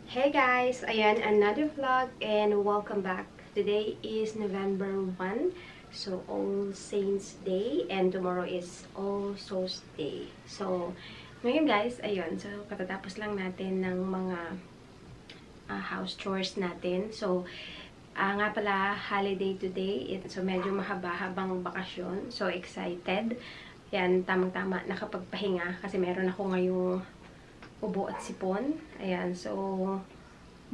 Hey guys! Ayan, another vlog and welcome back. Today is November 1. So, All Saints Day and tomorrow is All Souls Day. So, ngayon guys, ayun. So, katatapos lang natin ng mga house chores natin. So, nga pala, holiday today. So, medyo mahaba-habang bakasyon. So, excited. Yan, tamang-tama nakapagpahinga kasi meron ako ngayong ubo at sipon. Ayan, so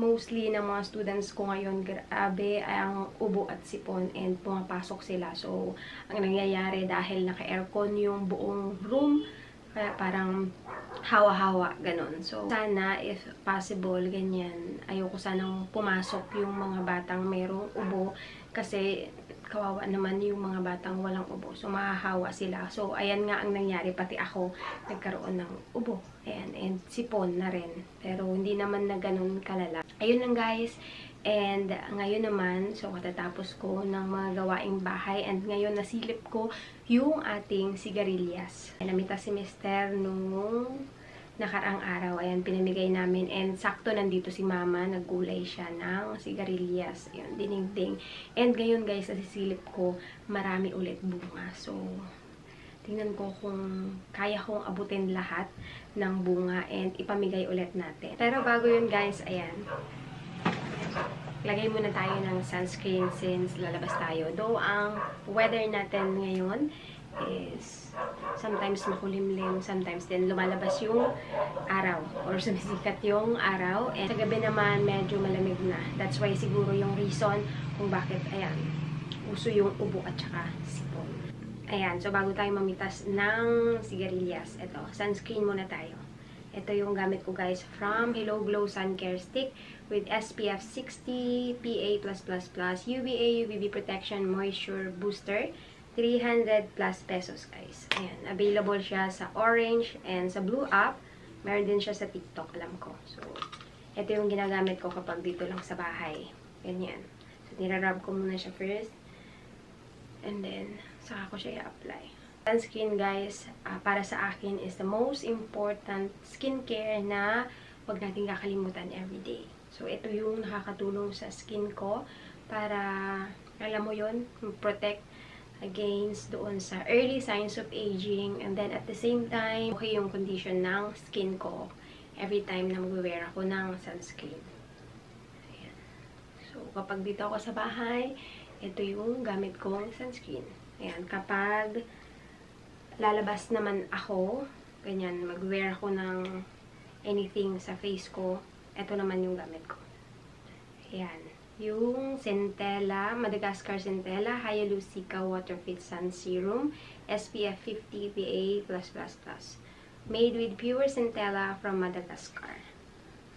mostly ng mga students ko ngayon, grabe ang ubo at sipon and pumapasok sila. So, ang nangyayari dahil naka-aircon yung buong room, kaya parang hawa-hawa, ganun. So, sana, if possible, ganyan, ayoko sanang pumasok yung mga batang mayroong ubo kasi kawawa naman yung mga batang walang ubo. So, mahahawa sila. So, ayan nga ang nangyari. Pati ako nagkaroon ng ubo. Ayan. And sipon na rin. Pero, hindi naman na ganun kalala. Ayun lang guys. And, ngayon naman, so, katatapos ko ng mga gawaing bahay. And, ngayon, nasilip ko yung ating sigarilyas. Namita si Mister nung nakaraang araw. Ayan, pinamigay namin. And sakto nandito si Mama. Naggulay siya ng sigarilyas. Ayan, dinigding. And ngayon guys, nasisilip ko, marami ulit bunga. So, tingnan ko kung kaya kong abutin lahat ng bunga and ipamigay ulit natin. Pero bago yun guys, ayan. Lagay muna tayo ng sunscreen since lalabas tayo. Though, ang weather natin ngayon is sometimes makulimlim, sometimes din lumalabas yung araw or sumisikat yung araw. And sa gabi naman, medyo malamig na. That's why siguro yung reason kung bakit, ayan, uso yung ubo at saka sipon. Ayan, so bago tayo mamitas ng sigarilyas, ito, sunscreen muna tayo. Ito yung gamit ko guys from Hello Glow Sun Care Stick with SPF 60, PA+++, UVA, UVB Protection, Moisture Booster. 300 plus pesos guys. Ayan, available siya sa Orange and sa Blue app. Meron din siya sa TikTok, alam ko. So, ito yung ginagamit ko kapag dito lang sa bahay. Ganyan. So, nirarub ko muna siya first. And then, saka ko siya i-apply. Sunscreen, guys, para sa akin is the most important skincare na huwag natin kakalimutan everyday. So, ito yung nakakatulong sa skin ko para, alam mo yun, protect against doon sa early signs of aging. And then, at the same time, okay yung condition ng skin ko every time na mag-wear ako ng sunscreen. Ayan. So, kapag dito ako sa bahay, ito yung gamit kong sunscreen. Ayan. Kapag lalabas naman ako, ganyan, mag-wear ako ng anything sa face ko, ito naman yung gamit ko. Ayan. Yung Centella, Madagascar Centella Hyalucica Water Fit Sun Serum, SPF 50 PA+++. Made with pure Centella from Madagascar.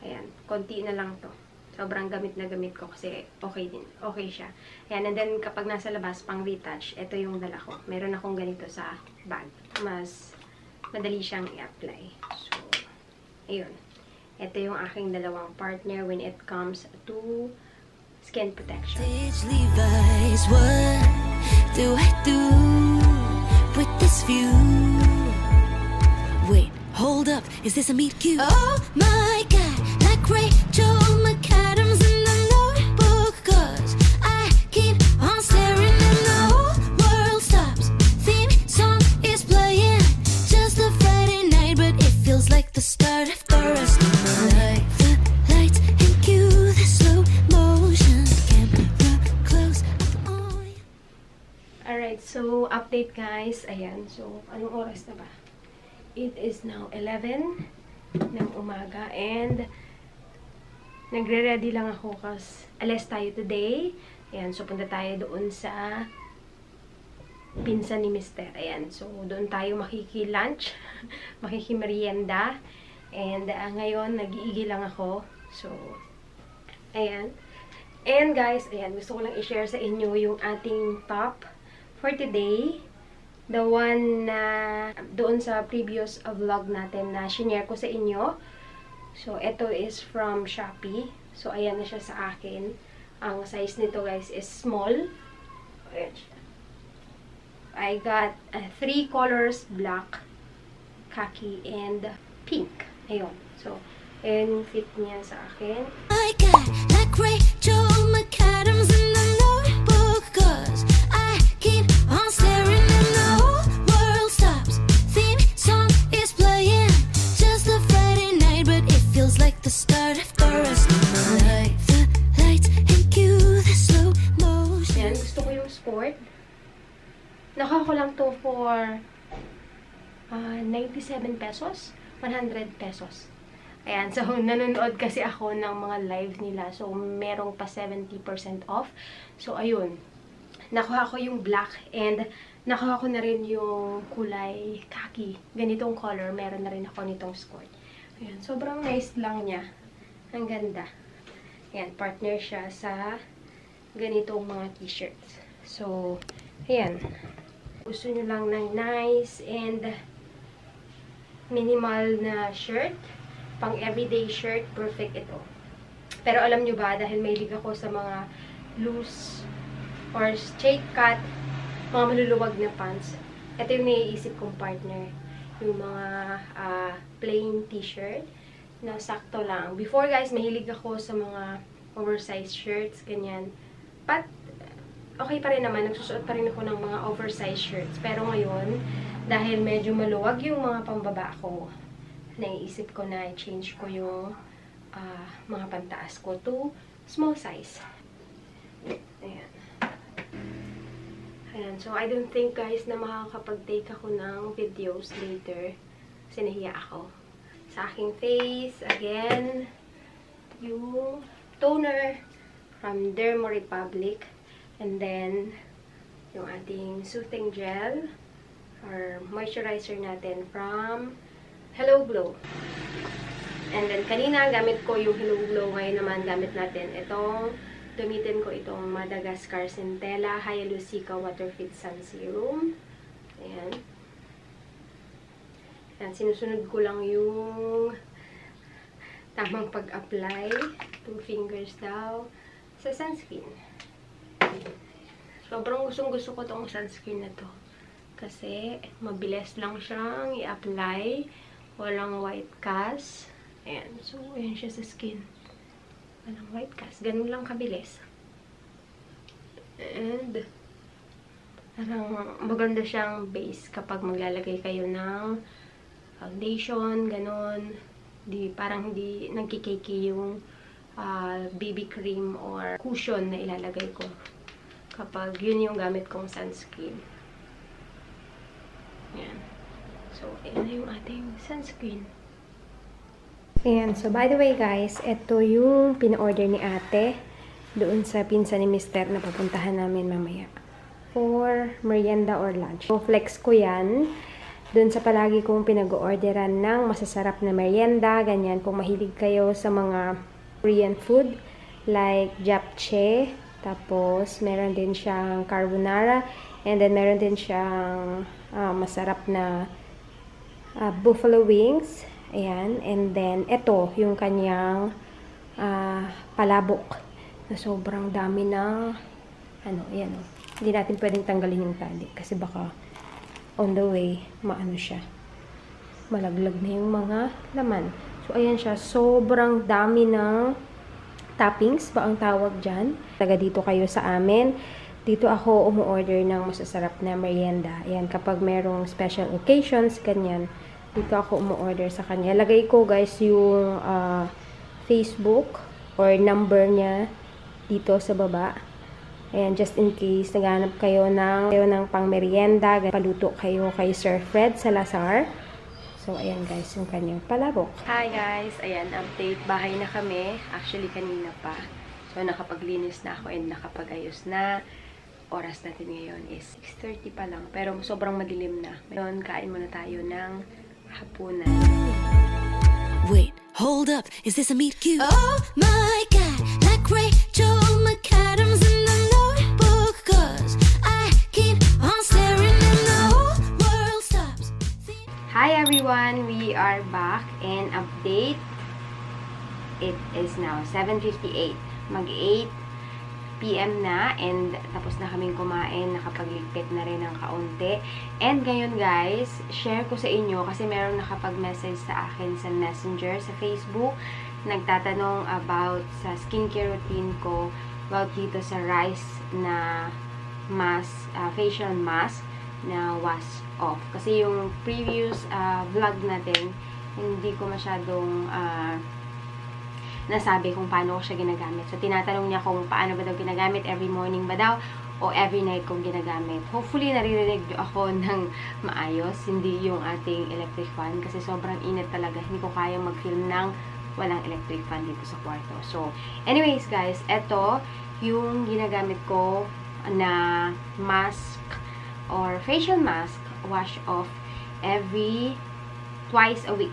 Ayan. Konti na lang to. Sobrang gamit na gamit ko kasi okay din. Okay siya. Ayan. And then, kapag nasa labas, pang retouch, ito yung dala ko. Meron akong ganito sa bag. Mas madali siyang i-apply. So, ayun. Ito yung aking dalawang partner when it comes to skin protection. Levi's, what do I do with this view? Wait, hold up, is this a meet cute? Oh my god, like Rachel McAdams in the Notebook, 'cause I keep on staring and the whole world stops. Theme song is playing, just a Friday night, but it feels like the start of the rest of my life. The lights and cue the slow motion, camera close up on. Alright, so update guys. Ayan, so anong oras na ba? It is now 11 ng umaga and nagre-ready lang ako kasi alis tayo today. Ayan, so punta tayo doon sa pinsan ni Mister. Ayan, so doon tayo makiki-lunch, makiki-merienda. And ngayon, nag-iigi lang ako. So, ayan. And guys, ayan, gusto ko lang i-share sa inyo yung ating top for today. The one na doon sa previous vlog natin na shinare ko sa inyo. So, ito is from Shopee. So, ayan na siya sa akin. Ang size nito guys is small. Ayan siya. I got 3 colors, black, khaki, and pink. Ayun. So, ayan yung fit niya sa akin. I got like Rachel McAdams in the Notebook, 'cause I keep on staring and the whole world stops. Theme song is playing, just a Friday night, but it feels like the start of the rest of my life. The lights and cue the slow motion. Ayan, gusto ko yung sport. Nakuha ko lang to for 97 pesos. 100 pesos. Ayan, so nanonood kasi ako ng mga live nila. So, merong pa 70% off. So, ayun. Nakuha ko yung black and nakuha ko na rin yung kulay khaki. Ganitong color. Meron na rin ako nitong skirt. Ayan, sobrang nice lang niya. Ang ganda. Ayan, partner siya sa ganitong mga t-shirts. So, ayan. Gusto nyo lang ng nice and minimal na shirt, pang everyday shirt, perfect ito. Pero alam nyo ba, dahil mahilig ako sa mga loose or straight cut, mga maluluwag na pants, ito yung naiisip kong partner. Yung mga plain t-shirt na sakto lang. Before guys, mahilig ako sa mga oversized shirts, ganyan. But, okay pa rin naman, nagsusuot pa rin ako ng mga oversized shirts. Pero ngayon, dahil medyo maluwag yung mga pambaba ko, naiisip ko na i-change ko yung mga pantaas ko to small size. Ayan. Ayan. So, I don't think guys na makakapag-take ako ng videos later. Kasi nahiya ako. Sa aking face, again, yung toner from Derma Republic. And then, yung ating soothing gel or moisturizer natin from Hello Glow. And then, kanina gamit ko yung Hello Glow. Ngayon naman gamit natin itong, gamitin ko itong Madagascar Centella Hyalucica Water Fit Sun Serum. Ayan. Ayan, sinusunod ko lang yung tamang pag-apply. 2 fingers daw. sa sunscreen. Sobrang gustong-gusto ko tong sunscreen na to. Kasi mabilis lang siyang i-apply. Walang white cast. Ayan. So, ayan siya sa skin. Walang white cast. Ganun lang kabilis. And, parang maganda siyang base kapag maglalagay kayo ng foundation, ganun. Parang hindi nagkikiki yung BB cream or cushion na ilalagay ko. Kapag yun yung gamit kong sunscreen. Ayan. So, ayan na yung ating sunscreen. Ayan. So, by the way guys, ito yung pina-order ni ate doon sa pinsan ni Mr. na pupuntahan namin mamaya for merienda or lunch. So, flex ko yan doon sa palagi kong pinag-orderan ng masasarap na merienda. Ganyan, kung mahilig kayo sa mga Korean food like japchae, tapos meron din siyang carbonara, and then meron din siyang masarap na buffalo wings. Ayan. And then, ito, yung kanyang palabok na sobrang dami na ayan o. Hindi natin pwedeng tanggalin yung tali kasi baka on the way, maano siya. Malaglag na yung mga laman. So, ayan siya. Sobrang dami ng toppings ba ang tawag dyan. Taga dito kayo sa amin. Dito ako umu-order ng masasarap na merienda. Ayan, kapag merong special occasions, ganyan. Dito ako umu-order sa kanya. Lagay ko guys yung Facebook or number niya dito sa baba. Ayan, just in case naghanap kayo ng pang merienda, paluto kayo kay Sir Fred Salazar. So, ayan guys, yung kanyang palabok. Hi guys! Ayan, update. Bahay na kami. Actually, kanina pa. So, nakapaglinis na ako and nakapagayos na. Oras natin ngayon is 6:30 pa lang. Pero sobrang madilim na. Ngayon, kain muna tayo ng hapunan. Wait, hold up. Is this a meet cute? Oh my God, like Rachel McAdams in the Notebook, 'cause I keep on staring and the whole world stops. Hi everyone! We are back and update. It is now 7:58. Mag-8 PM na and tapos na kaming kumain, nakapagligpit na rin ng kaunti. And ngayon guys, share ko sa inyo kasi meron nakapag-message sa akin sa Messenger, sa Facebook, nagtatanong about sa skincare routine ko, about dito sa rice na mask, facial mask na wash off. Kasi yung previous vlog natin, hindi ko masyadong nasabi kung paano ko siya ginagamit. So, tinatanong niya kung paano ba daw ginagamit, every morning ba daw, o every night kong ginagamit. Hopefully, naririnig ako ng maayos, hindi yung ating electric fan, kasi sobrang init talaga. Hindi ko kayang mag-film ng walang electric fan dito sa kwarto. So, anyways guys, eto yung ginagamit ko na mask or facial mask, wash off twice a week.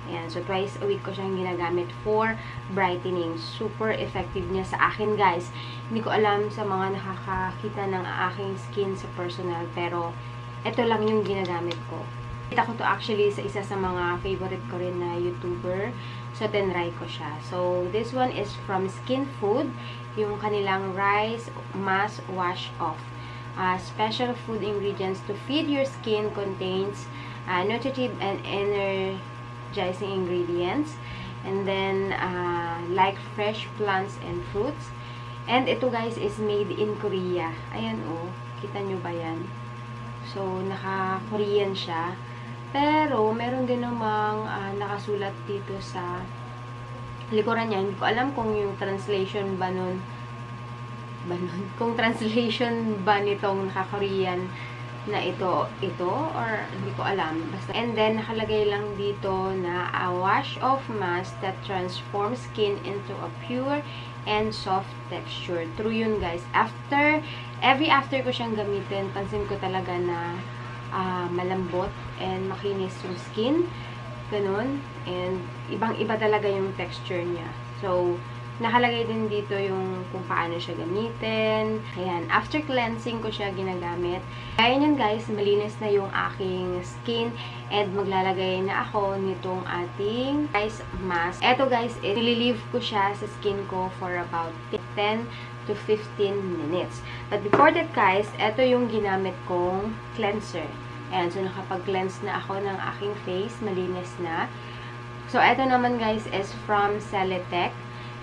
Ayan, so twice a week ko siyang ginagamit for brightening. Super effective niya sa akin, guys. Hindi ko alam sa mga nakakakita ng aking skin sa personal, pero ito lang yung ginagamit ko. Kita ko to actually sa isa sa mga favorite ko rin na YouTuber. So, tinry ko siya. So, this one is from Skin Food. Yung kanilang rice mask wash off. Special food ingredients to feed your skin, contains nutritive and energizing ingredients, and then like fresh plants and fruits. And ito guys is made in Korea. Ayan oh, kita nyo ba yan? So naka-Korean siya, pero meron din namang nakasulat dito sa likuran niya. Hindi ko alam kung yung translation ba nun kung translation ba nitong naka-Korean na ito or hindi ko alam. Basta. And then, nakalagay lang dito na a wash off mask that transforms skin into a pure and soft texture. True yun, guys. After ko siyang gamitin, pansin ko talaga na malambot and makinis yung skin. Ganun. And ibang-iba talaga yung texture niya. So, Nakalagay din dito yung kung paano siya gamitin. Ayan, after cleansing ko siya ginagamit. Kaya yun guys, malinis na yung aking skin and maglalagay na ako nitong ating face mask. Eto guys, nililieve ko siya sa skin ko for about 10 to 15 minutes. But before that guys, eto yung ginamit kong cleanser. Ayan, so nakapag-cleanse na ako ng aking face, malinis na. So eto naman guys is from Celetec.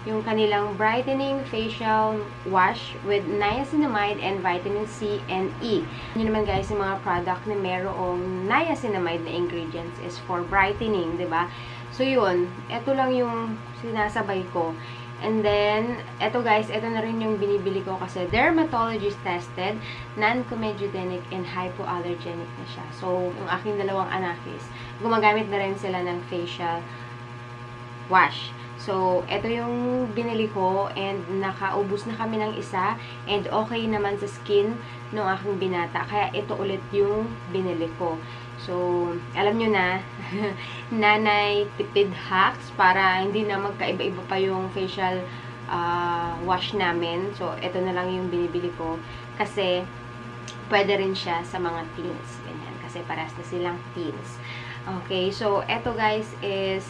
Yung kanilang brightening facial wash with niacinamide and vitamin C and E. Yun naman guys, yung mga product na merong niacinamide na ingredients is for brightening, diba? So yun, ito lang yung sinasabay ko. And then, eto guys, ito na rin yung binibili ko kasi dermatologist tested, non-comedogenic and hypoallergenic na siya. So, yung aking dalawang anak is, gumagamit na rin sila ng facial wash. So, ito yung binili ko and nakaubos na kami ng isa and okay naman sa skin ng aking binata. Kaya ito ulit yung binili ko. So, alam nyo na, nanay tipid hacks para hindi na magkaiba-iba pa yung facial wash namin. So, ito na lang yung binibili ko kasi pwede rin siya sa mga teens. Ganyan, kasi parehas na silang teens. Okay, so ito guys is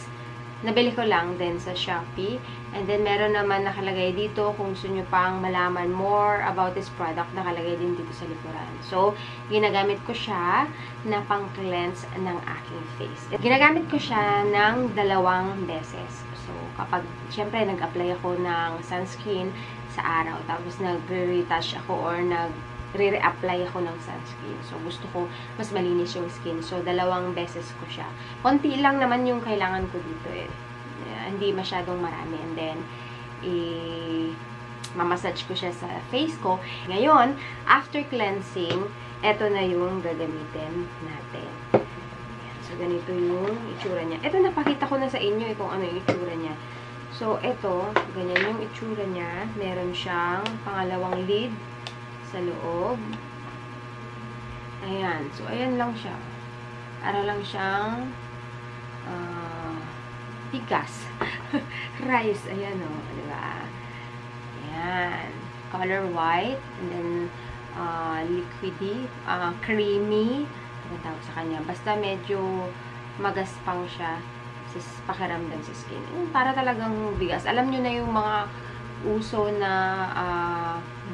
nabili ko lang din sa Shopee. And then, meron naman nakalagay dito kung gusto nyo pang malaman more about this product, nakalagay din dito sa likuran. So, ginagamit ko siya na pang-cleanse ng aking face. Ginagamit ko siya ng 2 beses. So, kapag, syempre, nag-apply ako ng sunscreen sa araw, tapos nag-retouch ako or re-reapply ako ng sunscreen. So, gusto ko mas malinis yung skin. So, 2 beses ko siya. Konti lang naman yung kailangan ko dito eh. Hindi masyadong marami. And then, mamassage ko siya sa face ko. Ngayon, after cleansing, eto na yung gagamitin natin. Ayan. So, ganito yung itsura niya. Eto, napakita ko na sa inyo kung ano yung itsura niya. So, eto, ganyan yung itsura niya. Meron siyang pangalawang lid sa loob. Ayan. So, ayan lang siya. Para lang siyang tigas. Rice. Ayan o. Diba? Ayan. Color white. And then, liquidy. Creamy. Ano tawag sa kanya? Basta medyo magaspang siya sa pakiramdam sa skin. Para talagang bigas. Alam nyo na yung mga uso na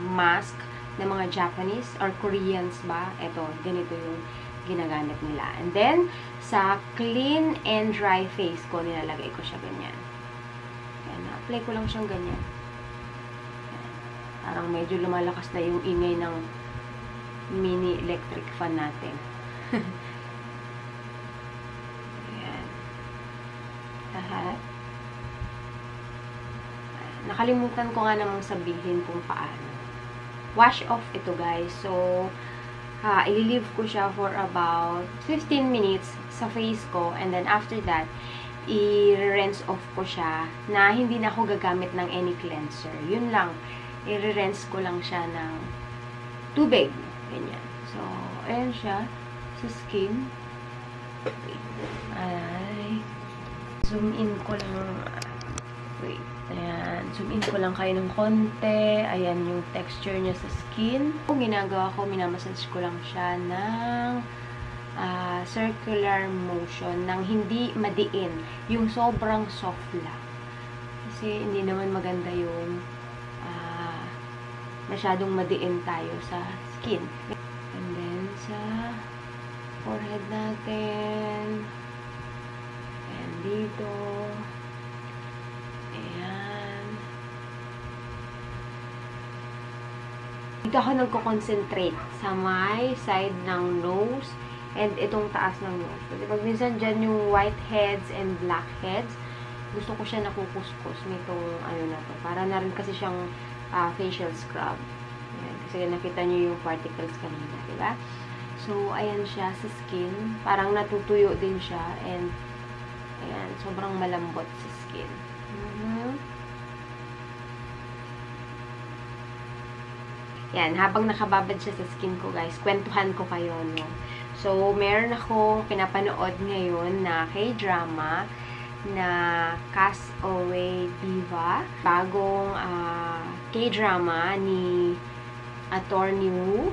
mask ng mga Japanese or Koreans ba? Ito, ganito yung ginagamit nila. And then, sa clean and dry face ko, nilalagay ko siya ganyan. Ayan, na-apply ko lang siyang ganyan. Ayan. Parang medyo lumalakas na yung ingay ng mini electric fan natin. Ayan. Lahat. Nakalimutan ko nga namang sabihin kung paano. Wash off ito guys. So, ililive ko siya for about 15 minutes sa face ko. And then after that, i-rinse off ko siya na hindi na ako gagamit ng any cleanser. Yun lang. I-rinse ko lang siya ng tubig. Ganyan. So, ayan siya sa skin. Wait. Ay. Zoom in ko lang. Wait. Ayan. Zoom in ko lang kayo ng konti. Ayan yung texture niya sa skin. Kung ginagawa ko, minamassage ko lang siya ng circular motion nang hindi madiin. Yung sobrang soft lang. Kasi hindi naman maganda yung masyadong madiin tayo sa skin. And then sa forehead natin. And dito. Ayan. Dito ako nagko-concentrate sa my side ng nose and itong taas ng nose. Kasi pag minsan dyan yung white heads and black heads, gusto ko siya nakukuskus nitong ano na to. Para na rin kasi siyang facial scrub. Ayan. Kasi nakita nyo yung particles kanina, diba? So, ayan siya sa skin. Parang natutuyo din siya and ayan, sobrang malambot sa skin. Yan, habang nakababad siya sa skin ko, guys, kwentuhan ko kayo, no? So, meron akong pinapanood ngayon na K-drama na Castaway Diva. Bagong K-drama ni Attorney Woo.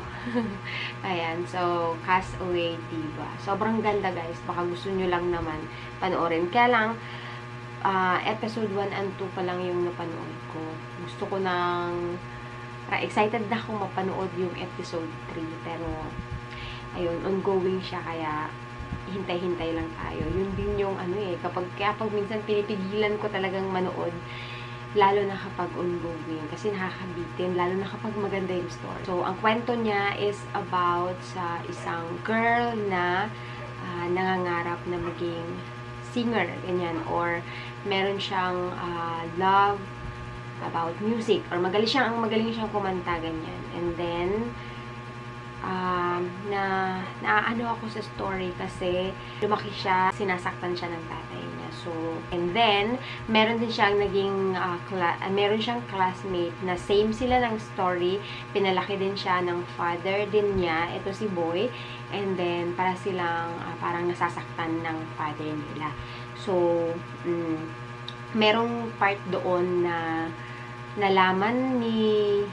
Ayan, so Castaway Diva. Sobrang ganda guys. Baka gusto nyo lang naman panoorin. Kaya lang, episode 1 and 2 pa lang yung napanood ko. Gusto ko nang excited na akong mapanood yung episode 3. Pero, ayun, ongoing siya. Kaya, hintay-hintay lang tayo. Yun din yung kapag minsan pinipigilan ko talagang manood, lalo na kapag ongoing, kasi nakakabitin, lalo na kapag maganda yung story. So, ang kwento niya is about sa isang girl na nangangarap na maging singer, ganyan, or meron siyang love about music, or magaling siyang kumanta, ganyan. And then, naano ako sa story kasi lumaki siya, sinasaktan siya ng tatay niya. So, and then, meron din siyang meron siyang classmate na same sila ng story. Pinalaki din siya ng father din niya. Ito si Boy. And then, para silang parang nasasaktan ng father nila. So, merong part doon na nalaman ni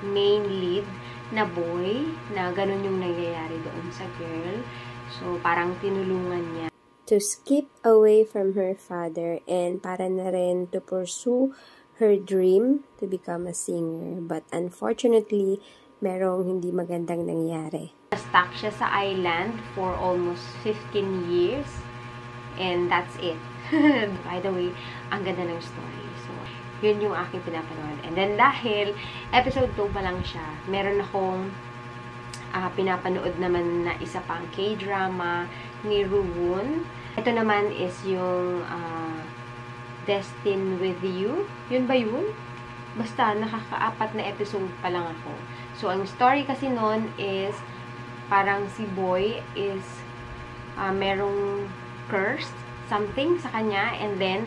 main lead na boy na ganun yung nangyayari doon sa girl. So, parang tinulungan niya to skip away from her father and para na rin to pursue her dream to become a singer. But unfortunately, merong hindi magandang nangyari. Stuck siya sa island for almost 15 years and that's it. By the way, ang ganda ng story. So, yun yung aking pinapanood. And then, dahil episode 2 pa lang siya, meron akong pinapanood naman na isa pang K-drama ni Rowoon. Ito naman is yung Destined With You. Yun ba yun? Basta, nakaka-4 na episode pa lang ako. So, ang story kasi nun is parang si Boy is merong curse, something sa kanya, and then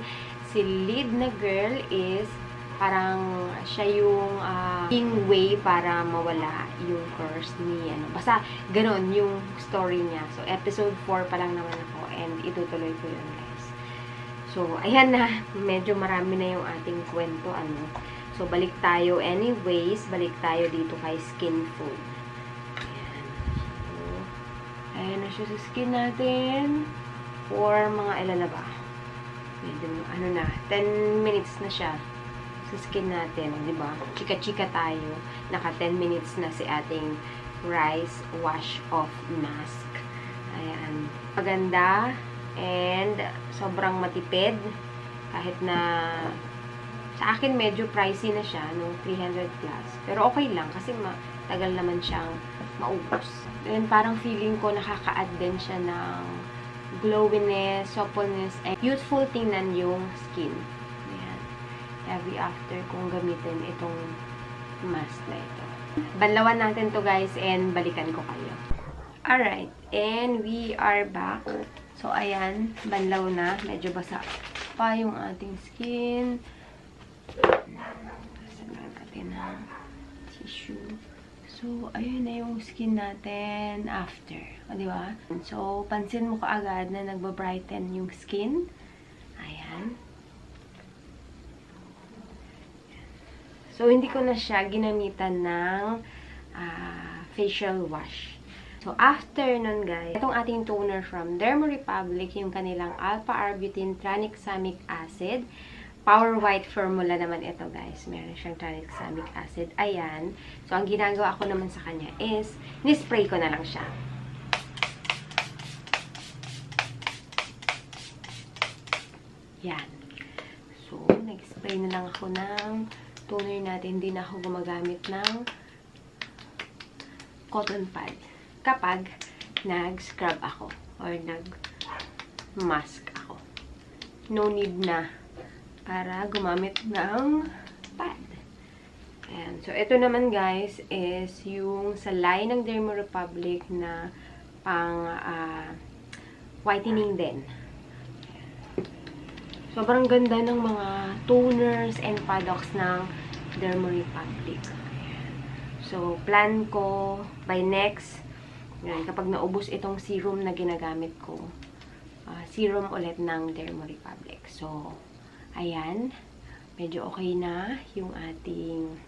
si lead na girl is parang siya yung way para mawala yung curse ni basta ganon yung story niya. So episode 4 pa lang naman ako and itutuloy ko yun guys. So ayan na, medyo marami na yung ating kwento So balik tayo anyways, balik tayo dito kay Skin Food. Ayan. So ayan na siya sa skin natin for mga ilan na ba? Medyo, 10 minutes na siya sa skin natin, di ba? Chika-chika tayo. Naka 10 minutes na si ating rice wash off mask. Ayan. Maganda and sobrang matipid. Kahit na sa akin medyo pricey na siya, no? 300 plus. Pero okay lang kasi matagal naman siyang maubos. And parang feeling ko nakaka-add din siya ng glowiness, softness, and youthful tingnan yung skin. Ayan. Every after kong gamitin itong mask na ito. Banlawan natin to guys and balikan ko kayo. Alright. And we are back. So, ayan. Banlaw na. Medyo basa pa yung ating skin. Sabihan natin ng tissue. So, ayun na yung skin natin after. O, di ba? So, pansin mo kaagad na nagbabrighten yung skin. Ayan. So, hindi ko na siya ginamitan ng facial wash. So, after nun guys, itong ating toner from Derma Republic, yung kanilang alpha-arbutin tranexamic acid. Power White formula naman ito, guys. Meron siyang tranexamic acid. Ayan. So, ang ginagawa ko naman sa kanya is, nispray ko na lang siya. Yan. So, nag-spray na lang ako ng toner natin. Hindi na ako gumagamit ng cotton pad kapag nag-scrub ako or nag-mask ako. No need na para gumamit ng pad. Ayan. So, ito naman guys is yung sa line ng Derma Republic na pang whitening din. Sobrang ganda ng mga toners and products ng Derma Republic. Ayan. So, plan ko by next, yan, kapag naubos itong serum na ginagamit ko, serum ulit ng Dermo Republic. So, ayan. Medyo okay na yung ating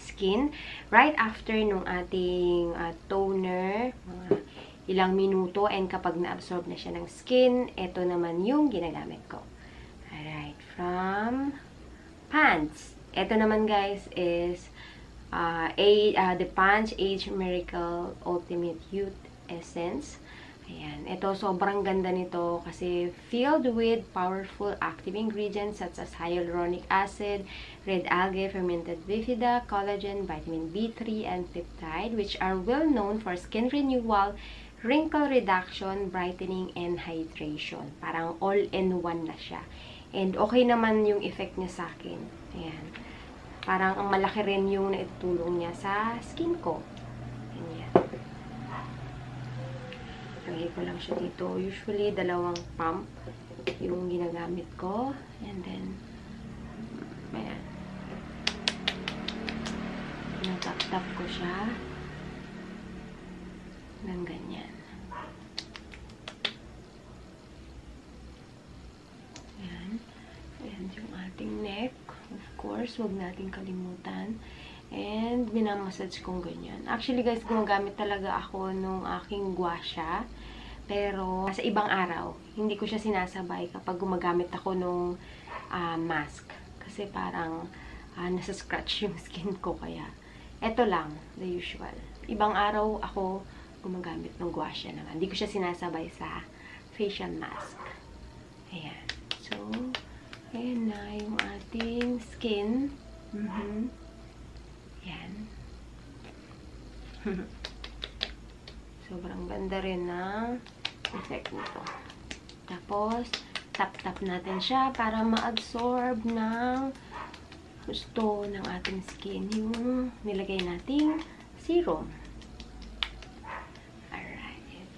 skin. Right after nung ating toner, mga ilang minuto, and kapag na-absorb na siya ng skin, ito naman yung ginagamit ko. Alright, from Pants. Ito naman guys is the Pants Age Miracle Ultimate Youth Essence. Ayan. Ito, sobrang ganda nito kasi filled with powerful active ingredients such as hyaluronic acid, red algae, fermented bifida, collagen, vitamin B3, and peptide, which are well known for skin renewal, wrinkle reduction, brightening, and hydration. Parang all-in-one na siya. And okay naman yung effect niya sa akin. Ayan. Parang ang malaki rin yung naitulong niya sa skin ko. Ayan. Lagay ko lang siya dito. Usually, 2 pump yung ginagamit ko. And then, ayan. Pinatap-tap ko siya ng ganyan. Ayan. Ayan yung ating neck. Of course, huwag natin kalimutan. And, minamassage kong ganyan. Actually, guys, gumagamit talaga ako nung aking gua sha. Pero, sa ibang araw, hindi ko siya sinasabay kapag gumagamit ako nung mask. Kasi parang nasa-scratch yung skin ko. Kaya, eto lang, the usual. Ibang araw ako gumagamit ng gua sha naman. Hindi ko siya sinasabay sa facial mask. Ayan. So, ayan na yung ating skin. Ayan. Sobrang ganda rin ng effect nito. Tapos, tap-tap natin siya para ma-absorb ng gusto ng ating skin yung nilagay nating serum. Alright.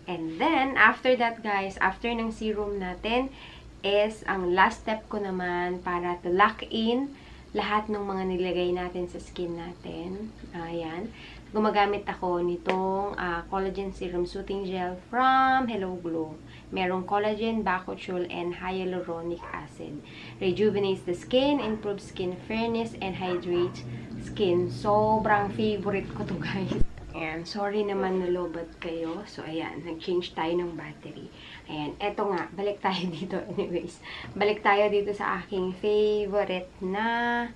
And then, after that guys, after ng serum natin, is ang last step ko naman para to lock in lahat ng mga nilagay natin sa skin natin. Ayan. Gumagamit ako nitong collagen serum soothing gel from Hello Glow. Merong collagen, bakuchiol, and hyaluronic acid. Rejuvenates the skin, improves skin fairness, and hydrates skin. Sobrang favorite ko to guys. Ayan. Sorry naman nalobat kayo. So, ayan. Nag-change tayo ng battery. Ayan. Eto nga. Balik tayo dito anyways. Balik tayo dito sa aking favorite na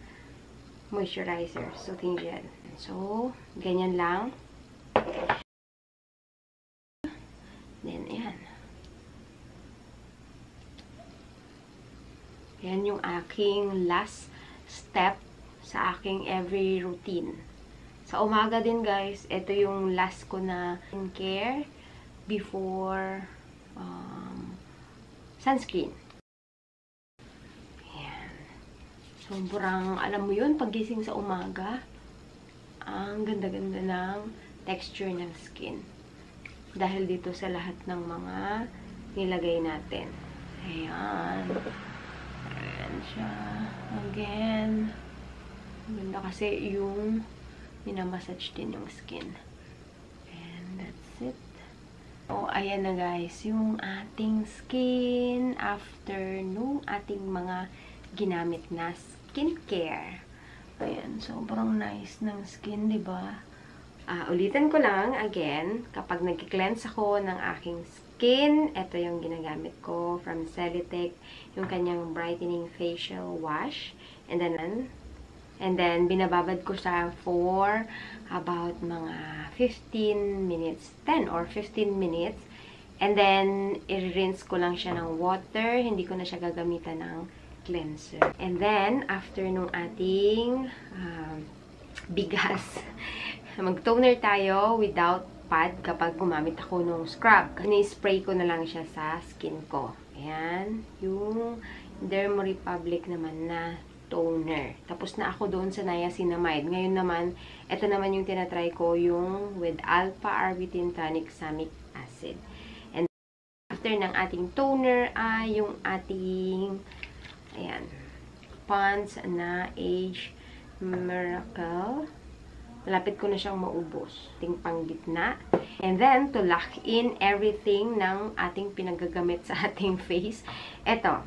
moisturizer. Soothing gel. So, ganyan lang. Then, ayan. Ayan yung aking last step sa aking every routine. Sa umaga din guys, ito yung last ko na skincare before sunscreen. Ayan. Sobrang, alam mo yun, pagising sa umaga, ang ganda-ganda ng texture ng skin. Dahil dito sa lahat ng mga nilagay natin. Ayan. Ayan siya. Again. Ganda kasi yung minamassage din yung skin. And that's it. So, ayan na guys. Yung ating skin after nung ating mga ginamit na skincare. Ayan, sobrang nice ng skin, diba? Ulitin ko lang, again, kapag nag-cleanse ako ng aking skin, ito yung ginagamit ko from Celitech, yung kanyang brightening facial wash. And then, binababad ko siya for about mga 15 minutes, 10 or 15 minutes. And then, i-rinse ko lang siya ng water, hindi ko na siya gagamitan ng cleanser. And then, after nung ating bigas, mag-toner tayo without pad kapag gumamit ako nung scrub. Ni-spray ko na lang siya sa skin ko. Ayan, yung Dermo Republic naman na toner. Tapos na ako doon sa niacinamide. Ngayon naman, ito naman yung tinatry ko, yung with alpha-arbutin tonic samic acid. And after ng ating toner ay yung ating ayan, Pond's na Age Miracle malapit ko na siyang maubos. Ating panggitna. And then, to lock in everything ng ating pinagagamit sa ating face, ito,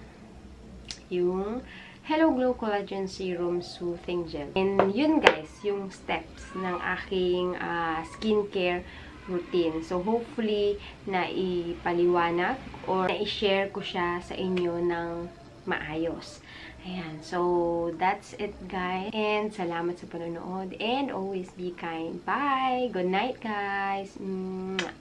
yung Hello Glow Collagen Serum Soothing Gel. And yun guys, yung steps ng aking skincare routine. So, hopefully, na ipaliwanag or na i-share ko siya sa inyo ng maayos. Ayan. So, that's it guys. And salamat sa panonood. And always be kind. Bye! Good night guys! Mwah!